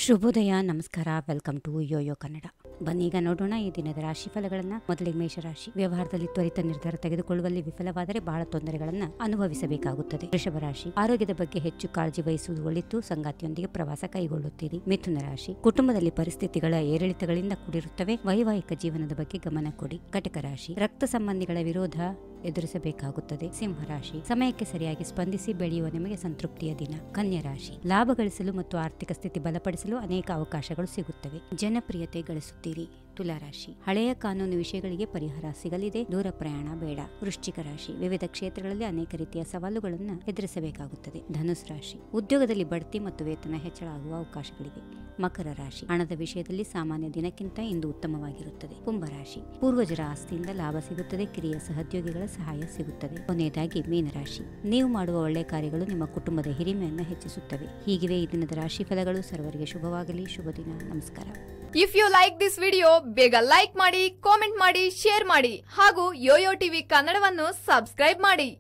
ಶುಭೋದಯ, ನಮಸ್ಕಾರ. Welcome to yoyo Kannada. ಬನ್ನೀಗ ನೋಡೋಣ ಈ ದಿನದ ರಾಶಿ ಫಲಗಳನ್ನ. ಮೊದಲಿಗೆ ಮೇಷರಾಶಿ. ವ್ಯವಹಾರದಲ್ಲಿ ತ್ವರಿತ ನಿರ್ಧಾರ ತೆಗೆದುಕೊಳ್ಳುವಲ್ಲಿ ವಿಫಲವಾದರೆ ಬಹಳ ತೊಂದರೆಗಳನ್ನ ಅನುಭವಿಸಬೇಕಾಗುತ್ತದೆ. ವೃಷಭ ರಾಶಿ. ಆರೋಗ್ಯದ ಬಗ್ಗೆ ಹೆಚ್ಚು ಕಾಳಜಿ ವಹಿಸುವುದು ಒಳಿತು. ಸಂಗಾತಿಯೊಂದಿಗೆ ಪ್ರವಾಸ ಕೈಗೊಳ್ಳುತ್ತೀರಿ. ಮಿಥುನ ರಾಶಿ. ಕುಟುಂಬದಲ್ಲಿ ಪರಿಸ್ಥಿತಿಗಳ ಏರಿಳಿತಗಳಿಂದ ಕೂಡಿರುತ್ತವೆ. ವೈವಾಹಿಕ ಜೀವನದ ಬಗ್ಗೆ ಗಮನ ಕೊಡಿ. ಕಟಕ ರಾಶಿ. ರಕ್ತ ಸಂಬಂಧಿಗಳ ವಿರೋಧ ಎದುರಿಸಬೇಕಾಗುತ್ತದೆ. ಸಿಂಹ ರಾಶಿ. ಸಮಯಕ್ಕೆ ಸರಿಯಾಗಿ ಸ್ಪಂದಿಸಿ ಬೆಳೆಯುವ ನಿಮಗೆ ಸಂತೃಪ್ತಿಯ ದಿನ. ಕನ್ಯಾ ರಾಶಿ. ಲಾಭ ಗಳಿಸಲು ಮತ್ತು ಆರ್ಥಿಕ ಸ್ಥಿತಿ ಬಲಪಡಿಸಲು ಅನೇಕ ಅವಕಾಶಗಳು ಸಿಗುತ್ತವೆ. ಜನಪ್ರಿಯತೆ ಗಳಿಸುತ್ತೀರಿ. ತುಲಾ ರಾಶಿ. ಹಳೆಯ ಕಾನೂನು ವಿಷಯಗಳಿಗೆ ಪರಿಹಾರ ಸಿಗಲಿದೆ. ದೂರ ಪ್ರಯಾಣ ಬೇಡ. ವೃಶ್ಚಿಕ ರಾಶಿ. ವಿವಿಧ ಕ್ಷೇತ್ರಗಳಲ್ಲಿ ಅನೇಕ ರೀತಿಯ ಸವಾಲುಗಳನ್ನು ಎದುರಿಸಬೇಕಾಗುತ್ತದೆ. ಧನುಸ್ ರಾಶಿ. ಉದ್ಯೋಗದಲ್ಲಿ ಬಡ್ತಿ ಮತ್ತು ವೇತನ ಹೆಚ್ಚಳ ಆಗುವ ಅವಕಾಶಗಳಿವೆ. ಮಕರ ರಾಶಿ. ಹಣದ ವಿಷಯದಲ್ಲಿ ಸಾಮಾನ್ಯ ದಿನಕ್ಕಿಂತ ಇಂದು ಉತ್ತಮವಾಗಿರುತ್ತದೆ. ಕುಂಭರಾಶಿ. ಪೂರ್ವಜರ ಆಸ್ತಿಯಿಂದ ಲಾಭ ಸಿಗುತ್ತದೆ. ಕಿರಿಯ ಸಹೋದ್ಯೋಗಿಗಳ ಸಹಾಯ ಸಿಗುತ್ತದೆ. ಕೊನೆಯದಾಗಿ ಮೀನರಾಶಿ. ನೀವು ಮಾಡುವ ಒಳ್ಳೆಯ ಕಾರ್ಯಗಳು ನಿಮ್ಮ ಕುಟುಂಬದ ಹಿರಿಮೆಯನ್ನು ಹೆಚ್ಚಿಸುತ್ತವೆ. ಹೀಗಿವೆ ಈ ದಿನದ ರಾಶಿ ಫಲಗಳು. ಸರ್ವರಿಗೆ ಶುಭವಾಗಲಿ. ಶುಭ ದಿನ. ನಮಸ್ಕಾರ. If you like this video, ಬೇಗ ಲೈಕ್ ಮಾಡಿ, ಕಾಮೆಂಟ್ ಮಾಡಿ, ಶೇರ್ ಮಾಡಿ ಹಾಗೂ ಯೋಯೋ ಟಿವಿ ಕನ್ನಡವನ್ನು ಸಬ್ಸ್ಕ್ರೈಬ್ ಮಾಡಿ.